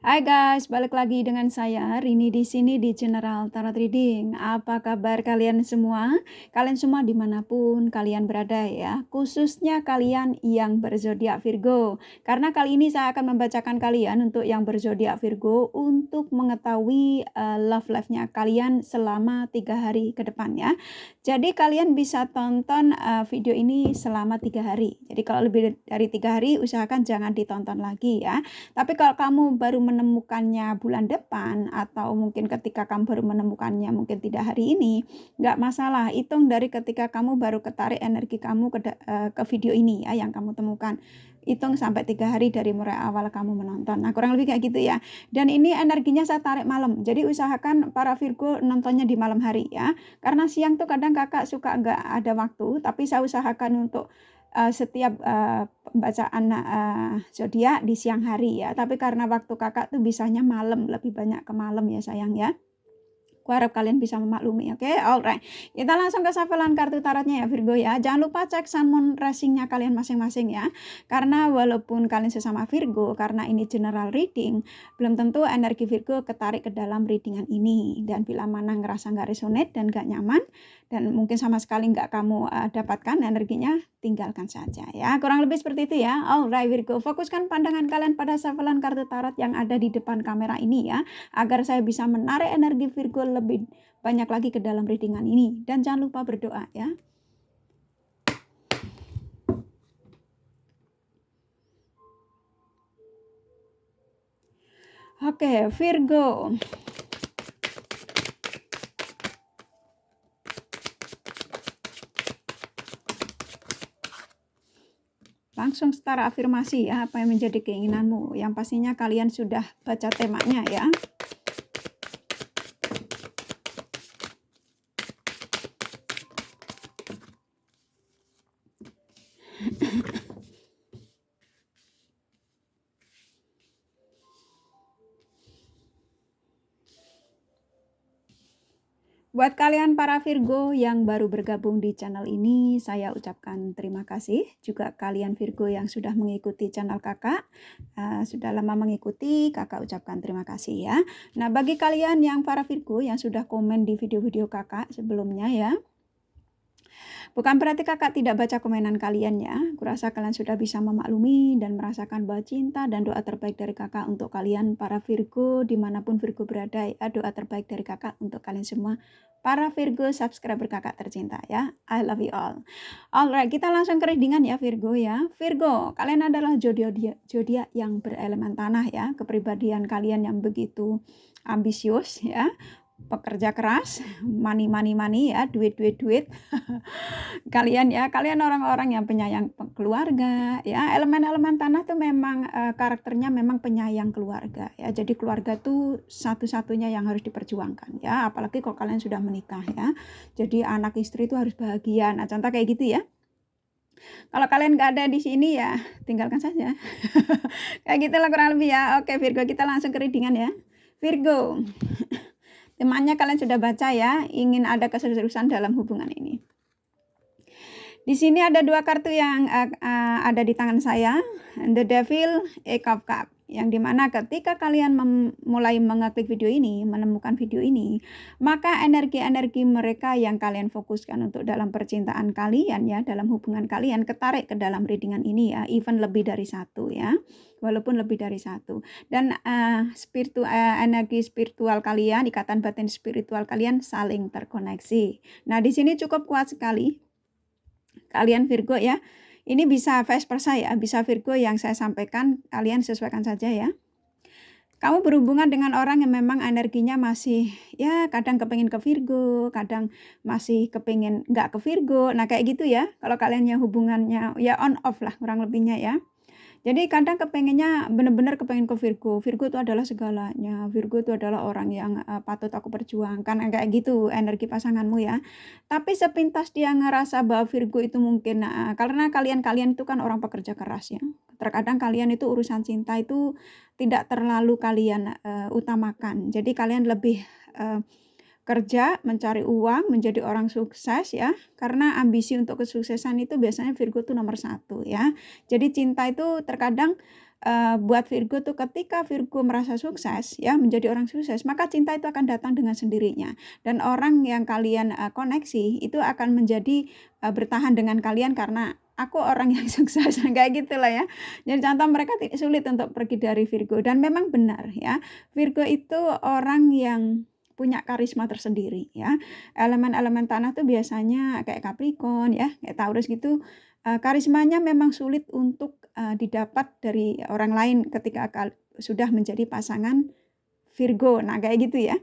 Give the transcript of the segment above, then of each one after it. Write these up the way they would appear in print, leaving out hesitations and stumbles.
Hai guys, balik lagi dengan saya Rini di sini di General Tarot Reading. Apa kabar kalian semua? Kalian semua dimanapun kalian berada ya, khususnya kalian yang berzodiak Virgo. Karena kali ini saya akan membacakan kalian untuk yang berzodiak Virgo untuk mengetahui love life-nya kalian selama 3 hari ke depan ya. Jadi kalian bisa tonton video ini selama 3 hari. Jadi kalau lebih dari 3 hari usahakan jangan ditonton lagi ya. Tapi kalau kamu baru menemukannya bulan depan atau mungkin ketika kamu baru menemukannya mungkin tidak hari ini, nggak masalah. Hitung dari ketika kamu baru ketarik energi kamu ke video ini ya yang kamu temukan. Hitung sampai 3 hari dari mulai awal kamu menonton. Nah kurang lebih kayak gitu ya. Dan ini energinya saya tarik malam. Jadi usahakan para Virgo nontonnya di malam hari ya. Karena siang tuh kadang kakak suka nggak ada waktu. Tapi saya usahakan untuk setiap pembacaan zodiak di siang hari ya. Tapi karena waktu kakak tuh bisanya malam, lebih banyak ke malam ya sayang ya. Aku harap kalian bisa memaklumi, oke? Alright. Kita langsung ke shufflean kartu tarotnya ya Virgo ya. Jangan lupa cek sun moon racingnya kalian masing-masing ya. Karena walaupun kalian sesama Virgo, karena ini general reading, belum tentu energi Virgo ketarik ke dalam readingan ini. Dan bila mana ngerasa nggak resonate dan nggak nyaman, dan mungkin sama sekali nggak kamu dapatkan energinya, tinggalkan saja ya. Kurang lebih seperti itu ya. Alright Virgo, fokuskan pandangan kalian pada shufflean kartu tarot yang ada di depan kamera ini ya. Agar saya bisa menarik energi Virgo lebih banyak lagi ke dalam readingan ini. Dan jangan lupa berdoa ya. Oke, Virgo. Langsung setara afirmasi ya, apa yang menjadi keinginanmu. Yang pastinya kalian sudah baca temanya ya. Buat kalian para Virgo yang baru bergabung di channel ini, saya ucapkan terima kasih. Juga kalian Virgo yang sudah mengikuti channel kakak, sudah lama mengikuti, kakak ucapkan terima kasih ya. Nah bagi kalian yang para Virgo yang sudah komen di video-video kakak sebelumnya ya, bukan berarti kakak tidak baca komenan kalian ya. Kurasa kalian sudah bisa memaklumi dan merasakan bahwa cinta dan doa terbaik dari kakak untuk kalian para Virgo dimanapun Virgo berada ya. Doa terbaik dari kakak untuk kalian semua para Virgo subscriber kakak tercinta ya. I love you all. Alright, kita langsung ke readingan ya Virgo ya. Virgo, kalian adalah zodiak yang berelemen tanah ya. Kepribadian kalian yang begitu ambisius ya. Pekerja keras, money ya, duit. Kalian orang-orang yang penyayang keluarga ya. Elemen-elemen tanah tuh memang karakternya memang penyayang keluarga ya. Jadi keluarga tuh satu-satunya yang harus diperjuangkan ya. Apalagi kalau kalian sudah menikah ya. Jadi anak istri itu harus bahagia. Nah, contoh kayak gitu ya. Kalau kalian nggak ada di sini ya tinggalkan saja. Kayak gitulah kurang lebih ya. Oke Virgo, kita langsung ke readingan ya. Virgo. Temanya kalian sudah baca ya, ingin ada keseriusan dalam hubungan ini. Di sini ada dua kartu yang ada di tangan saya, The Devil, Eight of Cups, yang dimana ketika kalian mulai mengeklik video ini, menemukan video ini, maka energi-energi mereka yang kalian fokuskan untuk dalam percintaan kalian ya, dalam hubungan kalian, ketarik ke dalam readingan ini ya, even lebih dari satu ya, walaupun lebih dari satu. Dan energi spiritual kalian, ikatan batin spiritual kalian saling terkoneksi. Nah di sini cukup kuat sekali. Kalian Virgo ya, ini bisa vice versa ya, bisa Virgo yang saya sampaikan, kalian sesuaikan saja ya. Kamu berhubungan dengan orang yang memang energinya masih ya kadang kepengin ke Virgo, kadang masih kepengin nggak ke Virgo, nah kayak gitu ya. Kalau kalian yang hubungannya ya on off lah kurang lebihnya ya. Jadi kadang kepengennya benar-benar kepengen ke Virgo. Virgo itu adalah segalanya. Virgo itu adalah orang yang patut aku perjuangkan. Kayak gitu energi pasanganmu ya. Tapi sepintas dia ngerasa bahwa Virgo itu mungkin karena kalian itu kan orang pekerja keras ya. Terkadang kalian itu urusan cinta itu tidak terlalu kalian utamakan. Jadi kalian lebih kerja, mencari uang, menjadi orang sukses ya. Karena ambisi untuk kesuksesan itu biasanya Virgo itu nomor 1 ya. Jadi cinta itu terkadang buat Virgo tuh ketika Virgo merasa sukses ya, menjadi orang sukses, maka cinta itu akan datang dengan sendirinya. Dan orang yang kalian, koneksi itu akan menjadi, bertahan dengan kalian karena aku orang yang sukses, kayak gitulah ya. Jadi contoh mereka sulit untuk pergi dari Virgo dan memang benar ya, Virgo itu orang yang punya karisma tersendiri ya. Elemen-elemen tanah tuh biasanya kayak Capricorn ya, kayak Taurus gitu, karismanya memang sulit untuk, didapat dari orang lain ketika sudah menjadi pasangan Virgo. Nah, kayak gitu ya.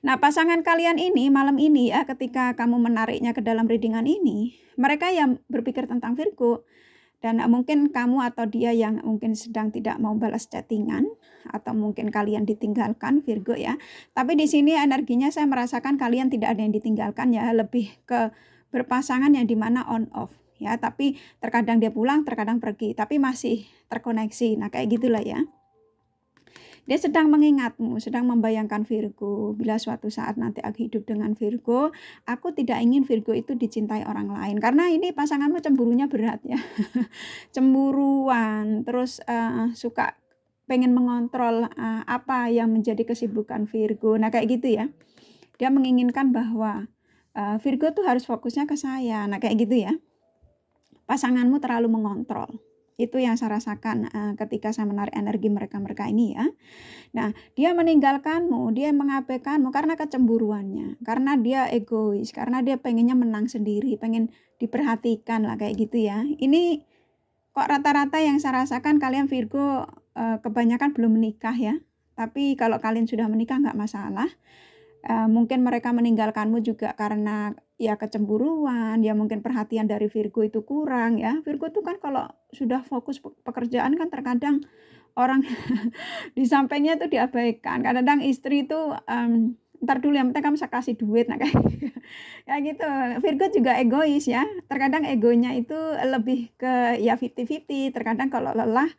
Nah, pasangan kalian ini malam ini ya, ketika kamu menariknya ke dalam readingan ini, mereka yang berpikir tentang Virgo dan mungkin kamu atau dia yang mungkin sedang tidak mau balas chattingan atau mungkin kalian ditinggalkan Virgo ya. Tapi di sini energinya saya merasakan kalian tidak ada yang ditinggalkan ya, lebih ke berpasangan yang dimana on off ya, tapi terkadang dia pulang, terkadang pergi, tapi masih terkoneksi. Nah, kayak gitulah ya. Dia sedang mengingatmu, sedang membayangkan Virgo. Bila suatu saat nanti aku hidup dengan Virgo, aku tidak ingin Virgo itu dicintai orang lain. Karena ini pasanganmu cemburunya berat ya. Cemburuan, terus suka pengen mengontrol apa yang menjadi kesibukan Virgo. Nah, kayak gitu ya. Dia menginginkan bahwa Virgo tuh harus fokusnya ke saya. Nah, kayak gitu ya. Pasanganmu terlalu mengontrol. Itu yang saya rasakan ketika saya menarik energi mereka-mereka ini ya. Nah, dia meninggalkanmu, dia mengabaikanmu karena kecemburuannya, karena dia egois, karena dia pengennya menang sendiri, pengen diperhatikan lah kayak gitu ya. Ini kok rata-rata yang saya rasakan kalian Virgo kebanyakan belum menikah ya. Tapi kalau kalian sudah menikah nggak masalah. Mungkin mereka meninggalkanmu juga karena ya kecemburuan, ya mungkin perhatian dari Virgo itu kurang ya. Virgo itu kan kalau sudah fokus pekerjaan kan terkadang orang di sampingnya itu diabaikan. Kadang-kadang istri itu, "Entar dulu yang penting kamu saya kasih duit." Nah, kayak gitu. Virgo juga egois ya. Terkadang egonya itu lebih ke ya 50-50. Terkadang kalau lelah,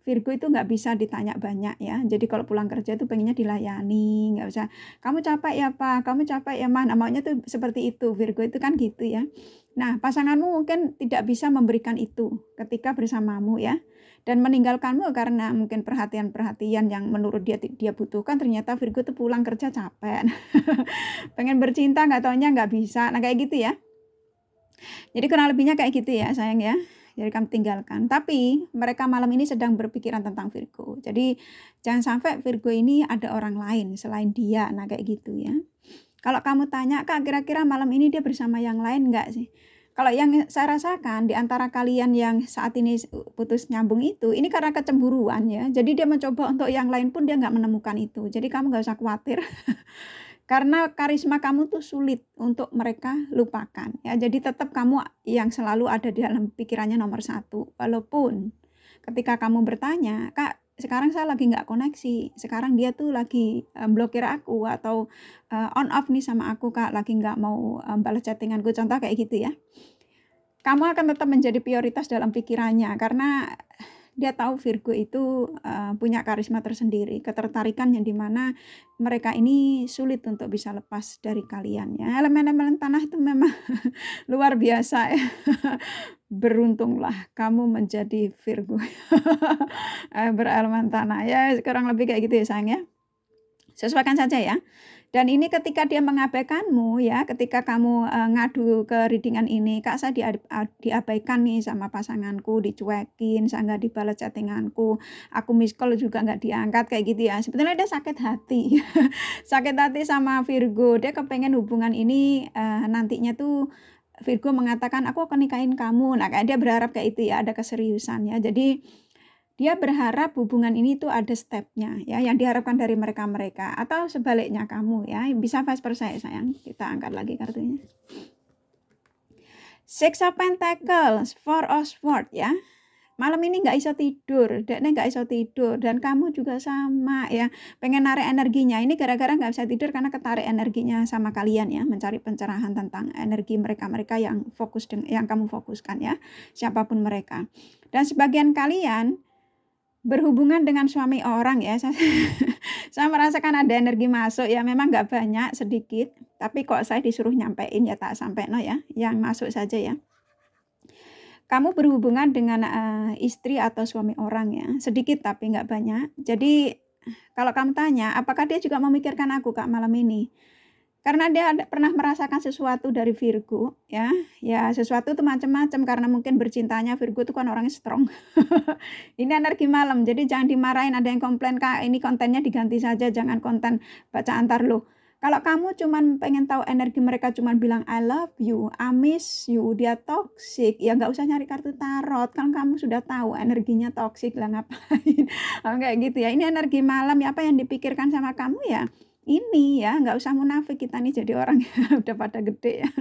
Virgo itu nggak bisa ditanya banyak ya. Jadi kalau pulang kerja itu pengennya dilayani, nggak usah, "Kamu capek ya Pak, kamu capek ya Ma." Nah, maunya tuh seperti itu. Virgo itu kan gitu ya. Nah, pasanganmu mungkin tidak bisa memberikan itu ketika bersamamu ya. Dan meninggalkanmu karena mungkin perhatian-perhatian yang menurut dia butuhkan, ternyata Virgo tuh pulang kerja capek. Pengen bercinta nggak taunya nggak bisa. Nah, kayak gitu ya. Jadi kurang lebihnya kayak gitu ya sayang ya. Jadi kamu tinggalkan. Tapi mereka malam ini sedang berpikiran tentang Virgo. Jadi jangan sampai Virgo ini ada orang lain selain dia. Nah, kayak gitu ya. Kalau kamu tanya, "Kak, kira-kira malam ini dia bersama yang lain nggak sih?" Kalau yang saya rasakan di antara kalian yang saat ini putus nyambung itu, ini karena kecemburuan ya. Jadi dia mencoba untuk yang lain pun dia nggak menemukan itu. Jadi kamu nggak usah khawatir. Karena karisma kamu tuh sulit untuk mereka lupakan ya. Jadi tetap kamu yang selalu ada di dalam pikirannya nomor satu. Walaupun ketika kamu bertanya, "Kak, sekarang saya lagi nggak koneksi. Sekarang dia tuh lagi blokir aku atau on off nih sama aku Kak, lagi nggak mau balas chattinganku." Contoh kayak gitu ya. Kamu akan tetap menjadi prioritas dalam pikirannya karena dia tahu Virgo itu punya karisma tersendiri, ketertarikan yang dimana mereka ini sulit untuk bisa lepas dari kalian ya. Elemen-elemen tanah itu memang luar biasa ya. Beruntunglah kamu menjadi Virgo. Berelemen tanah ya, kurang lebih kayak gitu ya sayang ya. Sesuaikan saja ya. Dan ini ketika dia mengabaikanmu ya, ketika kamu ngadu ke readingan ini, "Kak, saya diabaikan nih sama pasanganku, dicuekin, saya nggak dibalas chattinganku, aku miss call juga nggak diangkat," kayak gitu ya. Sebetulnya dia sakit hati. Sakit hati sama Virgo. Dia kepengen hubungan ini nantinya tuh Virgo mengatakan, "Aku akan nikahin kamu." Nah, kayak dia berharap kayak itu ya, ada keseriusan ya. Jadi dia berharap hubungan ini tuh ada stepnya ya, yang diharapkan dari mereka-mereka atau sebaliknya kamu ya, bisa vice versa ya sayang. Kita angkat lagi kartunya. Six of Pentacles, Four of Swords ya. Malam ini nggak iso tidur, dekne nggak iso tidur dan kamu juga sama ya, pengen narik energinya. Ini gara-gara nggak bisa tidur karena ketarik energinya sama kalian ya, mencari pencerahan tentang energi mereka-mereka yang fokus yang kamu fokuskan ya, siapapun mereka. Dan sebagian kalian berhubungan dengan suami orang ya, saya merasakan ada energi masuk ya, memang nggak banyak, sedikit, tapi kok saya disuruh nyampein ya tak sampai no ya, yang masuk saja ya. Kamu berhubungan dengan, istri atau suami orang ya, sedikit tapi nggak banyak. Jadi, kalau kamu tanya, apakah dia juga memikirkan aku, Kak, malam ini? Karena dia pernah merasakan sesuatu dari Virgo ya, ya sesuatu tuh macam-macam karena mungkin bercintanya Virgo itu kan orangnya strong. Ini energi malam, jadi jangan dimarahin ada yang komplain, "Kak, ini kontennya diganti saja, jangan konten bacaan tarot." Kalau kamu cuman pengen tahu energi mereka cuman bilang, "I love you, I miss you," dia toxic, ya nggak usah nyari kartu tarot, kan kamu sudah tahu energinya toxic, lah ngapain, kayak gitu ya. Ini energi malam ya, apa yang dipikirkan sama kamu ya ini ya, nggak usah munafik kita nih jadi orang udah pada gede ya,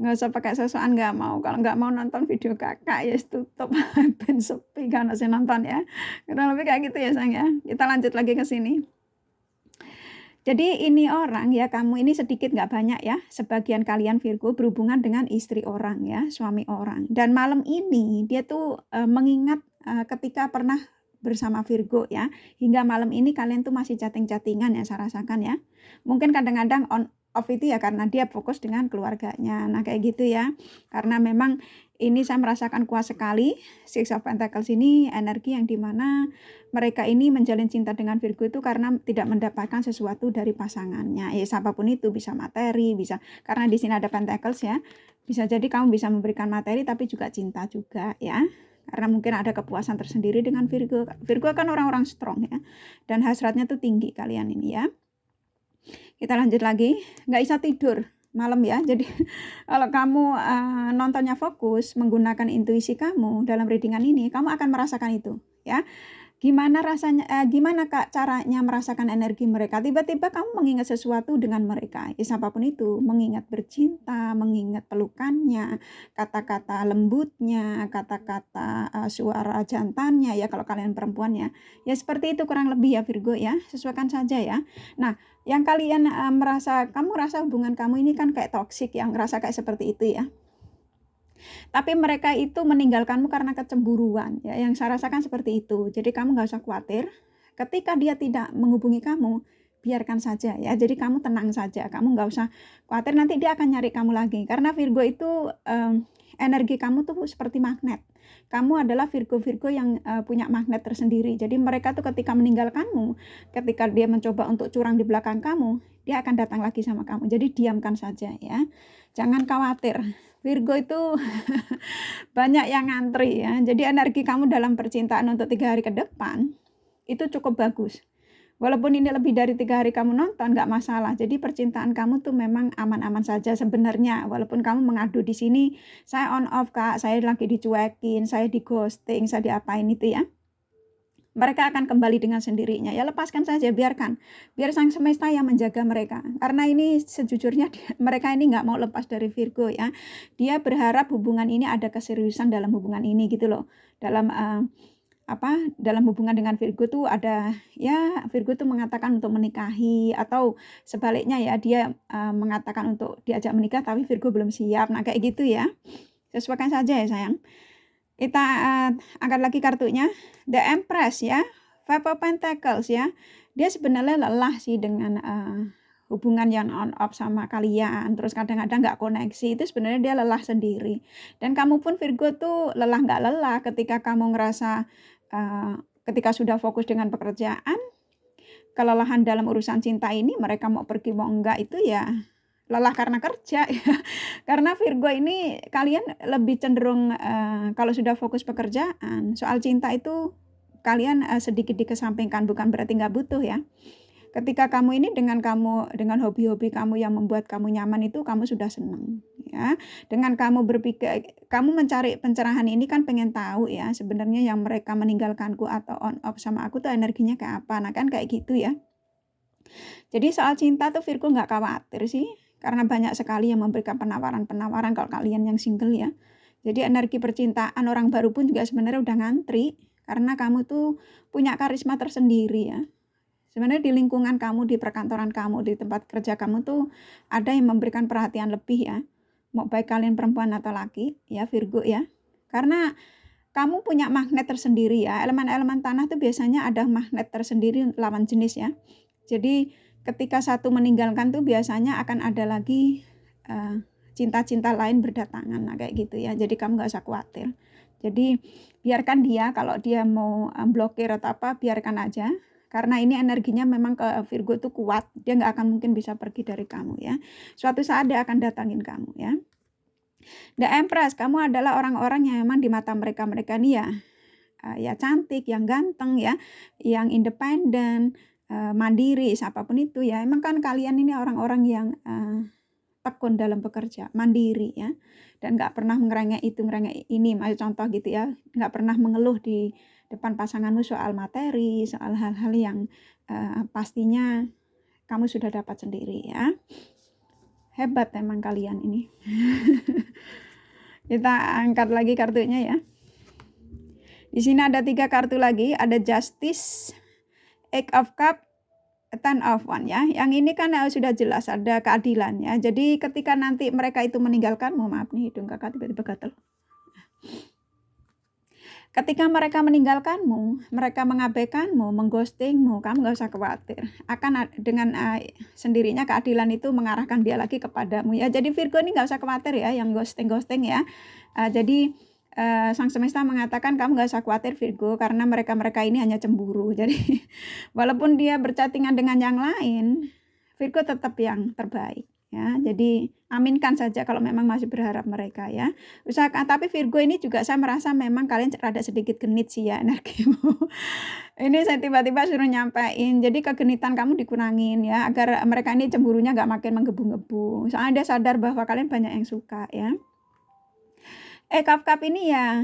nggak usah pakai sok-sokan nggak mau, kalau nggak mau nonton video Kakak ya wis tutup, ben sepi kan sing nonton ya. Kurang lebih kayak gitu ya, Sayang, ya. Kita lanjut lagi ke sini. Jadi ini orang ya, kamu ini sedikit nggak banyak ya, sebagian kalian Virgo berhubungan dengan istri orang ya, suami orang. Dan malam ini dia tuh, mengingat, ketika pernah bersama Virgo ya, hingga malam ini kalian tuh masih chatting-chatting-an ya saya rasakan ya. Mungkin kadang-kadang on off itu ya karena dia fokus dengan keluarganya. Nah kayak gitu ya. Karena memang ini saya merasakan kuat sekali, Six of Pentacles ini energi yang dimana mereka ini menjalin cinta dengan Virgo itu karena tidak mendapatkan sesuatu dari pasangannya. Ya siapapun itu, bisa materi, bisa karena di sini ada Pentacles ya. Bisa jadi kamu bisa memberikan materi tapi juga cinta juga ya. Karena mungkin ada kepuasan tersendiri dengan Virgo. Virgo kan orang-orang strong ya. Dan hasratnya tuh tinggi kalian ini ya. Kita lanjut lagi, nggak bisa tidur malam ya. Jadi kalau kamu nontonnya fokus menggunakan intuisi kamu dalam readingan ini, kamu akan merasakan itu ya. Gimana rasanya gimana Kak caranya merasakan energi mereka? Tiba-tiba kamu mengingat sesuatu dengan mereka, ya siapapun itu, mengingat bercinta, mengingat pelukannya, kata-kata lembutnya, kata-kata, suara jantannya ya kalau kalian perempuan ya. Ya seperti itu kurang lebih ya Virgo ya, sesuaikan saja ya. Nah, yang kalian, kamu rasa hubungan kamu ini kan kayak toksik yang ngerasa kayak seperti itu ya. Tapi mereka itu meninggalkanmu karena kecemburuan, ya, yang saya rasakan seperti itu. Jadi kamu nggak usah khawatir, ketika dia tidak menghubungi kamu, biarkan saja ya. Jadi kamu tenang saja, kamu nggak usah khawatir nanti dia akan nyari kamu lagi. Karena Virgo itu energi kamu tuh seperti magnet. Kamu adalah Virgo-Virgo yang punya magnet tersendiri. Jadi mereka tuh ketika meninggalkanmu, ketika dia mencoba untuk curang di belakang kamu, dia akan datang lagi sama kamu. Jadi diamkan saja ya. Jangan khawatir. Virgo itu banyak yang ngantri ya. Jadi energi kamu dalam percintaan untuk 3 hari ke depan itu cukup bagus. Walaupun ini lebih dari 3 hari kamu nonton nggak masalah. Jadi percintaan kamu tuh memang aman-aman saja sebenarnya. Walaupun kamu mengadu di sini, saya on off Kak, saya lagi dicuekin, saya di ghosting, saya diapain itu ya. Mereka akan kembali dengan sendirinya. Ya lepaskan saja, biarkan. Biar sang semesta yang menjaga mereka. Karena ini sejujurnya mereka ini nggak mau lepas dari Virgo ya. Dia berharap hubungan ini ada keseriusan dalam hubungan ini gitu loh. Dalam dalam hubungan dengan Virgo tuh ada ya Virgo tuh mengatakan untuk menikahi atau sebaliknya ya dia mengatakan untuk diajak menikah tapi Virgo belum siap. Nah kayak gitu ya. Sesuaikan saja ya sayang. Kita angkat lagi kartunya, The Empress ya, Five of Pentacles ya. Dia sebenarnya lelah sih dengan hubungan yang on off sama kalian, terus kadang-kadang nggak koneksi, itu sebenarnya dia lelah sendiri. Dan kamu pun Virgo tuh lelah nggak lelah ketika kamu ngerasa ketika sudah fokus dengan pekerjaan, kelelahan dalam urusan cinta ini mereka mau pergi mau enggak itu ya lelah karena kerja ya. Karena Virgo ini kalian lebih cenderung kalau sudah fokus pekerjaan, soal cinta itu kalian sedikit dikesampingkan, bukan berarti nggak butuh ya. Ketika kamu ini dengan hobi-hobi kamu yang membuat kamu nyaman itu kamu sudah senang ya. Dengan kamu berpikir kamu mencari pencerahan ini kan pengen tahu ya sebenarnya yang mereka meninggalkanku atau on off sama aku tuh energinya kayak apa. Nah kan kayak gitu ya. Jadi soal cinta tuh Virgo nggak khawatir sih, karena banyak sekali yang memberikan penawaran-penawaran kalau kalian yang single ya. Jadi energi percintaan orang baru pun juga sebenarnya udah ngantri, karena kamu tuh punya karisma tersendiri ya. Sebenarnya di lingkungan kamu, di perkantoran kamu, di tempat kerja kamu tuh ada yang memberikan perhatian lebih ya. Mau baik kalian perempuan atau laki ya Virgo ya. Karena kamu punya magnet tersendiri ya. Elemen-elemen tanah tuh biasanya ada magnet tersendiri lawan jenis ya. Jadi ketika satu meninggalkan tuh biasanya akan ada lagi cinta-cinta lain berdatangan. Nah kayak gitu ya. Jadi kamu gak usah khawatir. Jadi biarkan dia, kalau dia mau blokir atau apa, biarkan aja. Karena ini energinya memang ke Virgo itu kuat, dia nggak akan mungkin bisa pergi dari kamu ya. Suatu saat dia akan datangin kamu ya. The Empress, kamu adalah orang-orang yang memang di mata mereka ini ya cantik, yang ganteng ya, yang independen, mandiri, siapapun itu ya. Emang kan kalian ini orang-orang yang tekun dalam bekerja, mandiri ya, dan nggak pernah ngerengek itu, ngerengek ini, contoh gitu ya, nggak pernah mengeluh di depan pasanganmu soal materi, soal hal-hal yang pastinya kamu sudah dapat sendiri ya. Hebat emang kalian ini. Kita angkat lagi kartunya ya. Di sini ada 3 kartu lagi, ada Justice, Eight of Cups, Ten of Wands ya. Yang ini kan sudah jelas ada keadilan ya. Jadi ketika nanti mereka itu meninggalkanmu, maaf nih hidung kakak tiba-tiba gatel. Ketika mereka meninggalkanmu, mereka mengabaikanmu, mengghostingmu, kamu gak usah khawatir. Akan dengan sendirinya keadilan itu mengarahkan dia lagi kepadamu ya. Jadi Virgo ini gak usah khawatir ya, yang ghosting ya. Jadi Sang Semesta mengatakan kamu gak usah khawatir Virgo, karena mereka ini hanya cemburu. Jadi walaupun dia berchattingan dengan yang lain, Virgo tetap yang terbaik ya. Jadi aminkan saja kalau memang masih berharap mereka ya. Usahakan, tapi Virgo ini juga saya merasa memang kalian rada sedikit genit sih ya energimu. Ini saya tiba-tiba suruh nyampein, jadi kegenitan kamu dikurangin ya, agar mereka ini cemburunya gak makin menggebu-gebu. Soalnya dia sadar bahwa kalian banyak yang suka ya. Kap ini ya,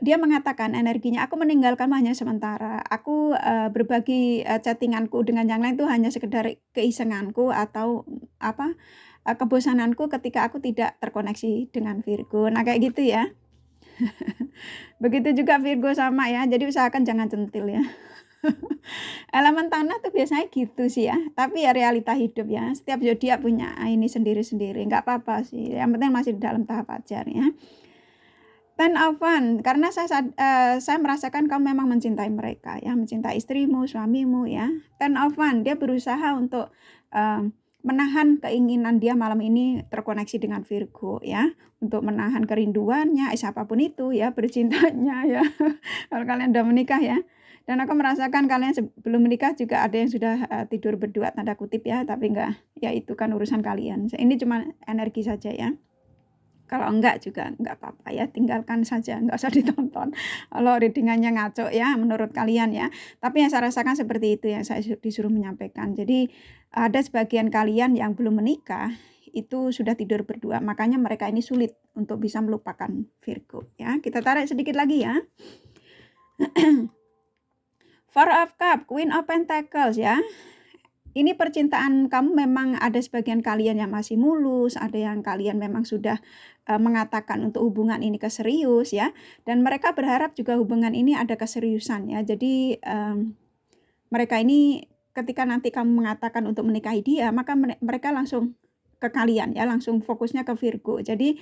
dia mengatakan energinya, aku meninggalkanmu hanya sementara. Aku berbagi chattinganku dengan yang lain itu hanya sekedar keisenganku atau kebosananku ketika aku tidak terkoneksi dengan Virgo. Nah kayak gitu ya. Begitu juga Virgo sama ya. Jadi usahakan jangan centil ya. Elemen tanah tuh biasanya gitu sih ya. Tapi ya realita hidup ya. Setiap zodiak punya ini sendiri-sendiri. Nggak apa-apa sih. Yang penting masih dalam tahap wajar ya. Ten of Wands, karena saya merasakan kamu memang mencintai mereka ya, mencintai istrimu, suamimu ya. Ten of Wands, dia berusaha untuk menahan keinginan dia malam ini terkoneksi dengan Virgo ya, untuk menahan kerinduannya, siapapun itu ya, bercintanya ya. Kalau kalian udah menikah ya. Dan aku merasakan kalian sebelum menikah juga ada yang sudah tidur berdua tanda kutip ya, tapi enggak, ya itu kan urusan kalian. Ini cuma energi saja ya. Kalau enggak juga enggak apa-apa ya, tinggalkan saja, enggak usah ditonton. Kalau readingannya ngaco ya menurut kalian ya. Tapi yang saya rasakan seperti itu yang saya disuruh menyampaikan. Jadi ada sebagian kalian yang belum menikah itu sudah tidur berdua, makanya mereka ini sulit untuk bisa melupakan Virgo ya. Kita tarik sedikit lagi ya. Four of Cups, Queen of Pentacles ya. Ini percintaan kamu memang ada sebagian kalian yang masih mulus, ada yang kalian memang sudah mengatakan untuk hubungan ini serius ya, dan mereka berharap juga hubungan ini ada keseriusan ya. Jadi mereka ini ketika nanti kamu mengatakan untuk menikahi dia, maka mereka langsung ke kalian ya, langsung fokusnya ke Virgo. Jadi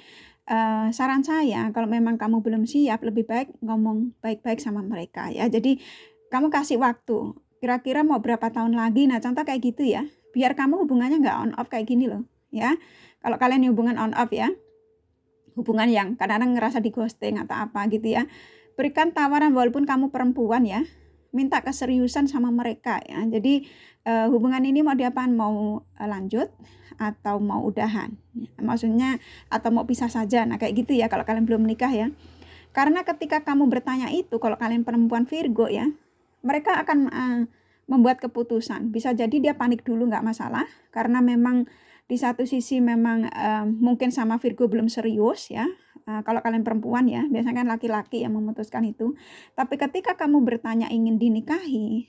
saran saya kalau memang kamu belum siap, lebih baik ngomong baik-baik sama mereka ya. Jadi kamu kasih waktu, kira-kira mau berapa tahun lagi, nah contoh kayak gitu ya, biar kamu hubungannya nggak on off kayak gini loh ya. Kalau kalian hubungan on off ya, hubungan yang kadang-kadang ngerasa di ghosting atau apa gitu ya, berikan tawaran walaupun kamu perempuan ya, minta keseriusan sama mereka ya. Jadi hubungan ini mau diapain, mau lanjut atau mau udahan, maksudnya atau mau pisah saja, nah kayak gitu ya kalau kalian belum menikah ya. Karena ketika kamu bertanya itu, kalau kalian perempuan Virgo ya, mereka akan membuat keputusan. Bisa jadi dia panik dulu nggak masalah, karena memang di satu sisi memang mungkin sama Virgo belum serius ya. Kalau kalian perempuan ya, biasanya kan laki-laki yang memutuskan itu. Tapi ketika kamu bertanya ingin dinikahi,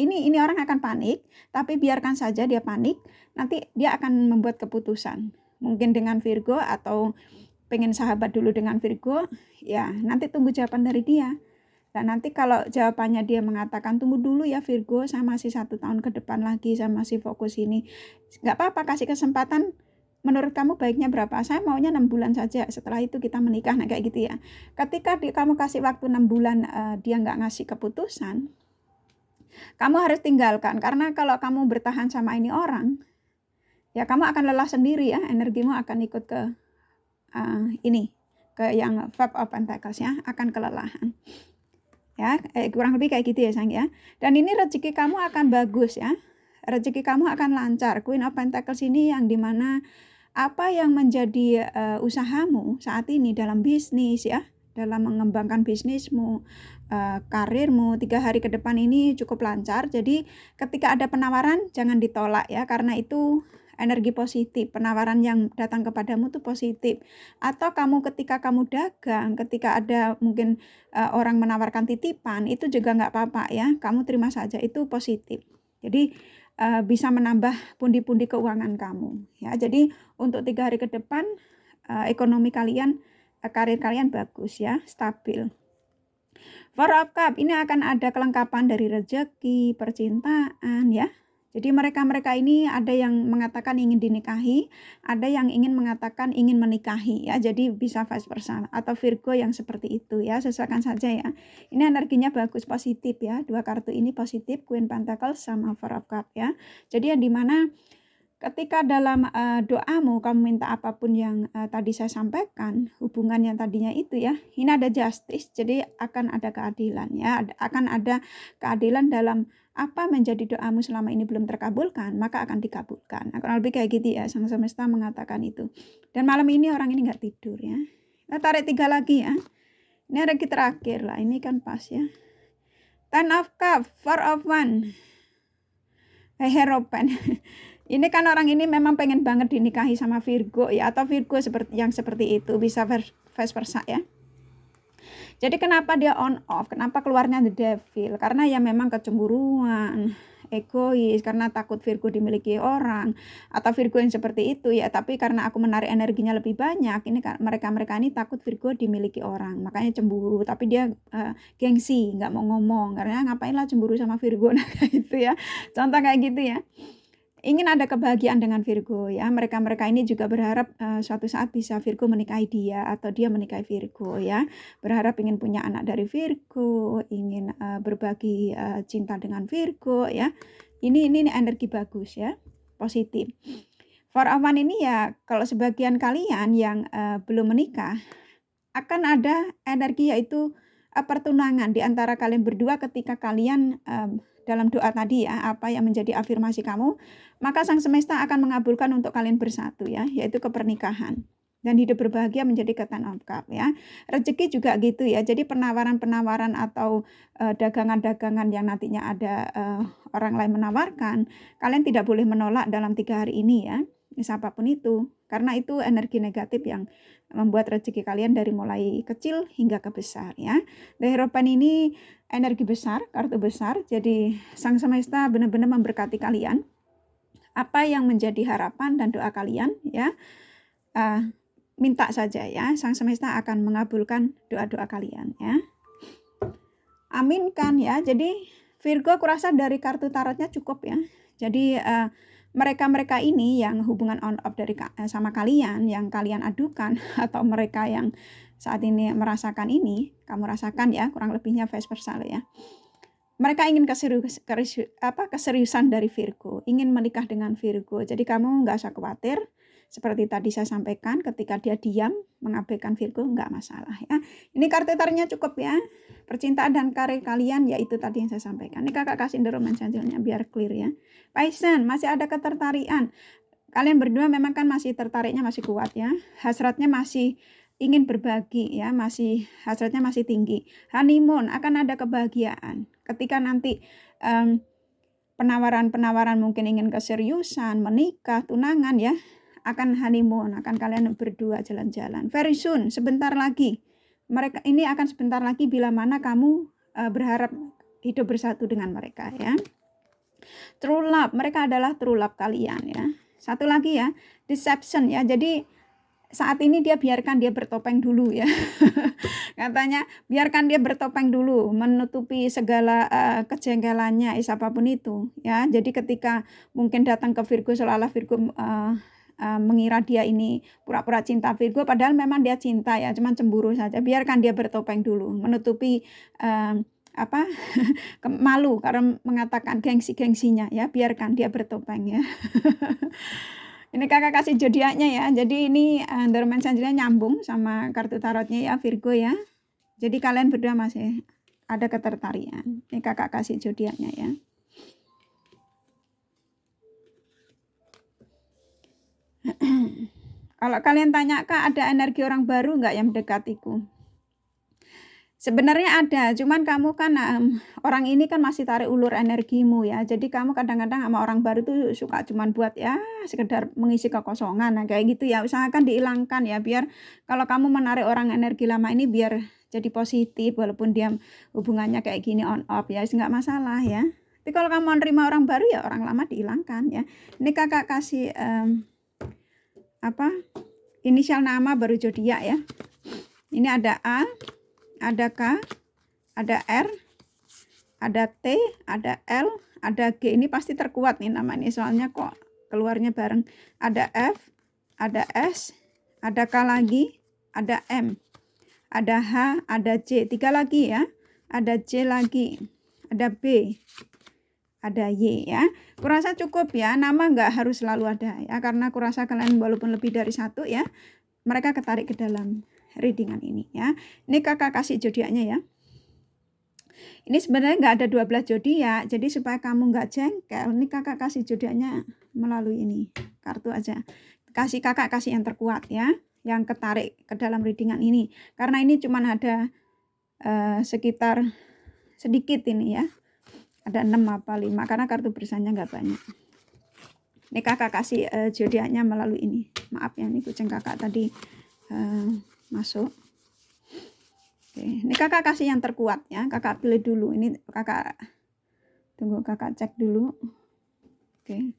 ini orang akan panik, tapi biarkan saja dia panik, nanti dia akan membuat keputusan. Mungkin dengan Virgo atau pengen sahabat dulu dengan Virgo, ya nanti tunggu jawaban dari dia. Dan nanti kalau jawabannya dia mengatakan tunggu dulu ya Virgo, saya masih 1 tahun ke depan lagi, saya masih fokus ini, nggak apa-apa, kasih kesempatan. Menurut kamu baiknya berapa? Saya maunya 6 bulan saja, setelah itu kita menikah. Nah kayak gitu ya. Ketika kamu kasih waktu 6 bulan dia nggak ngasih keputusan, kamu harus tinggalkan. Karena kalau kamu bertahan sama ini orang, ya kamu akan lelah sendiri ya, energimu akan ikut ke ini ke yang Five of Pentacles ya, akan kelelahan. Ya, kurang lebih kayak gitu ya sayang ya. Dan ini rezeki kamu akan bagus ya. Rezeki kamu akan lancar. Queen of Pentacles ini yang dimana apa yang menjadi usahamu saat ini dalam bisnis ya, dalam mengembangkan bisnismu, karirmu 3 hari ke depan ini cukup lancar. Jadi ketika ada penawaran jangan ditolak ya, karena itu energi positif. Penawaran yang datang kepadamu itu positif. Atau kamu ketika kamu dagang, ketika ada mungkin orang menawarkan titipan, itu juga nggak apa-apa ya, kamu terima saja, itu positif. Jadi bisa menambah pundi-pundi keuangan kamu ya. Jadi untuk 3 hari ke depan ekonomi kalian, karir kalian bagus ya, stabil. Four of Cups ini akan ada kelengkapan dari rezeki, percintaan ya. Jadi mereka-mereka ini ada yang mengatakan ingin dinikahi, ada yang ingin mengatakan ingin menikahi ya. Jadi bisa vice versa atau Virgo yang seperti itu ya, sesuaikan saja ya. Ini energinya bagus, positif ya. 2 kartu ini positif, Queen Pentacles sama Four of Cups ya. Jadi yang dimana ketika dalam doamu kamu minta apapun yang tadi saya sampaikan, hubungan yang tadinya itu ya, ini ada justice, jadi akan ada keadilan ya, akan ada keadilan dalam apa menjadi doamu selama ini belum terkabulkan, maka akan dikabulkan. Nah, kurang lebih kayak gitu ya, Sang Semesta mengatakan itu. Dan malam ini orang ini nggak tidur ya. Kita tarik 3 lagi ya. Ini energi terakhir lah, ini kan pas ya. Ten of Cups, Four of Wands, Hierophant. Ini kan orang ini memang pengen banget dinikahi sama Virgo ya, atau Virgo seperti itu, bisa vice versa ya. Jadi kenapa dia on off, kenapa keluarnya the devil, karena ya memang kecemburuan, egois, karena takut Virgo dimiliki orang, atau Virgo yang seperti itu ya, tapi karena aku menarik energinya lebih banyak, ini mereka-mereka ini takut Virgo dimiliki orang, makanya cemburu, tapi dia gengsi, nggak mau ngomong, karena ngapain lah cemburu sama Virgo, nah kayak gitu ya, contoh kayak gitu ya. Ingin ada kebahagiaan dengan Virgo ya. Mereka-mereka ini juga berharap suatu saat bisa Virgo menikahi dia atau dia menikahi Virgo ya. Berharap ingin punya anak dari Virgo, ingin berbagi cinta dengan Virgo ya. Ini energi bagus ya, positif. For Awan ini ya, kalau sebagian kalian yang belum menikah, akan ada energi yaitu pertunangan di antara kalian berdua ketika kalian dalam doa tadi ya, apa yang menjadi afirmasi kamu, maka Sang Semesta akan mengabulkan untuk kalian bersatu ya, yaitu kepernikahan. Dan hidup berbahagia menjadi Ten of Cups ya. Rezeki juga gitu ya, jadi penawaran-penawaran atau dagangan-dagangan yang nantinya ada orang lain menawarkan, kalian tidak boleh menolak dalam 3 hari ini ya, siapapun itu. Karena itu energi negatif yang membuat rezeki kalian dari mulai kecil hingga ke besar ya. The Hierophant ini energi besar, kartu besar. Jadi Sang Semesta benar-benar memberkati kalian. Apa yang menjadi harapan dan doa kalian ya, minta saja ya. Sang Semesta akan mengabulkan doa-doa kalian ya. Aminkan ya. Jadi Virgo kurasa dari kartu tarotnya cukup ya. Jadi mereka-mereka ini yang hubungan on off dari sama kalian, yang kalian adukan, atau mereka yang saat ini merasakan ini, kamu rasakan ya, kurang lebihnya vice versa ya. Mereka ingin keseriusan dari Virgo, ingin menikah dengan Virgo. Jadi kamu nggak usah khawatir. Seperti tadi saya sampaikan, ketika dia diam, mengabaikan Virgo, nggak masalah ya. Ini kartu tarotnya cukup ya. Percintaan dan karir kalian, yaitu tadi yang saya sampaikan. Ini kakak kasih endorsement selanjutnya biar clear ya. Pisces, masih ada ketertarikan. Kalian berdua memang kan masih tertariknya masih kuat ya. Hasratnya masih ingin berbagi ya, masih hasratnya masih tinggi. Honeymoon, akan ada kebahagiaan. Ketika nanti penawaran-penawaran mungkin ingin keseriusan, menikah, tunangan ya, akan honeymoon, akan kalian berdua jalan-jalan. Very soon, sebentar lagi. Mereka ini akan sebentar lagi bila mana kamu berharap hidup bersatu dengan mereka ya. True love, mereka adalah true love kalian ya. Satu lagi ya, deception ya. Jadi saat ini dia biarkan dia bertopeng dulu ya. Katanya biarkan dia bertopeng dulu, menutupi segala kejengkelannya, apapun itu ya. Jadi ketika mungkin datang ke Virgo, seolah-olah Virgo mengira dia ini pura-pura cinta Virgo, padahal memang dia cinta ya, cuman cemburu saja. Biarkan dia bertopeng dulu, menutupi malu karena mengatakan gengsinya ya, biarkan dia bertopeng ya. Ini Kakak kasih zodiaknya ya. Jadi ini Dorman Sanjaya nyambung sama kartu tarotnya ya Virgo ya. Jadi kalian berdua masih ada ketertarikan. Ini Kakak kasih zodiaknya ya. Kalau kalian tanya Kak, ada energi orang baru nggak yang mendekatiku? Sebenarnya ada, cuman kamu kan orang ini kan masih tarik ulur energimu ya. Jadi kamu kadang-kadang sama orang baru tuh suka cuman buat ya sekedar mengisi kekosongan. Nah, kayak gitu ya. Usahakan dihilangkan ya biar kalau kamu menarik orang energi lama ini biar jadi positif walaupun dia hubungannya kayak gini on off ya, nggak masalah ya. Tapi kalau kamu menerima orang baru ya orang lama dihilangkan ya. Ini Kakak kasih inisial nama baru zodiak ya. Ini ada A, ada K, ada R, ada T, ada L, ada G. Ini pasti terkuat nih nama ini soalnya kok keluarnya bareng. Ada F, ada S, ada K lagi, ada M, ada H, ada J. 3 lagi ya. Ada J lagi, ada B, ada Y ya. Kurasa cukup ya, nama nggak harus selalu ada ya. Karena kurasa kalian walaupun lebih dari satu ya, mereka ketarik ke dalam readingan ini ya. Ini Kakak kasih zodiaknya ya. Ini sebenarnya nggak ada 12 zodiak, jadi supaya kamu nggak jengkel, ini Kakak kasih zodiaknya melalui ini kartu aja. Kakak kasih yang terkuat ya, yang ketarik ke dalam readingan ini. Karena ini cuma ada sekitar sedikit ini ya. Ada 6 apa 5 karena kartu bersanya nggak banyak. Ini Kakak kasih zodiaknya melalui ini. Maaf ya, ini kucing Kakak tadi masuk. Oke, ini Kakak kasih yang terkuat ya. Kakak pilih dulu. Ini Kakak tunggu, Kakak cek dulu. Oke.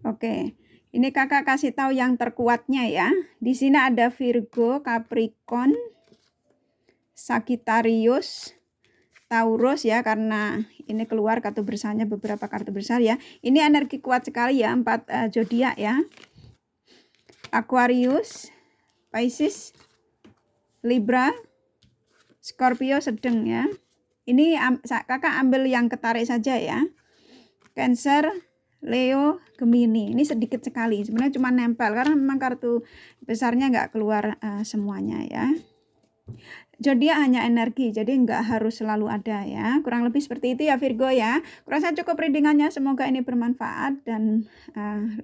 Oke. Ini Kakak kasih tahu yang terkuatnya ya. Di sini ada Virgo, Capricorn, Sagittarius, Taurus ya, karena ini keluar kartu besarnya beberapa kartu besar ya. Ini energi kuat sekali ya, 4 zodiak ya. Aquarius, Pisces, Libra, Scorpio sedang ya. Ini Kakak ambil yang ketarik saja ya. Cancer, Leo, Gemini. Ini sedikit sekali. Sebenarnya cuma nempel karena memang kartu besarnya nggak keluar semuanya ya. Zodiak hanya energi, jadi nggak harus selalu ada ya. Kurang lebih seperti itu ya Virgo ya. Kurasa cukup readingannya, semoga ini bermanfaat dan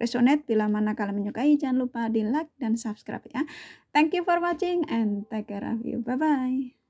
resonate. Bila mana kalian menyukai, jangan lupa di like dan subscribe ya. Thank you for watching and take care of you. Bye-bye.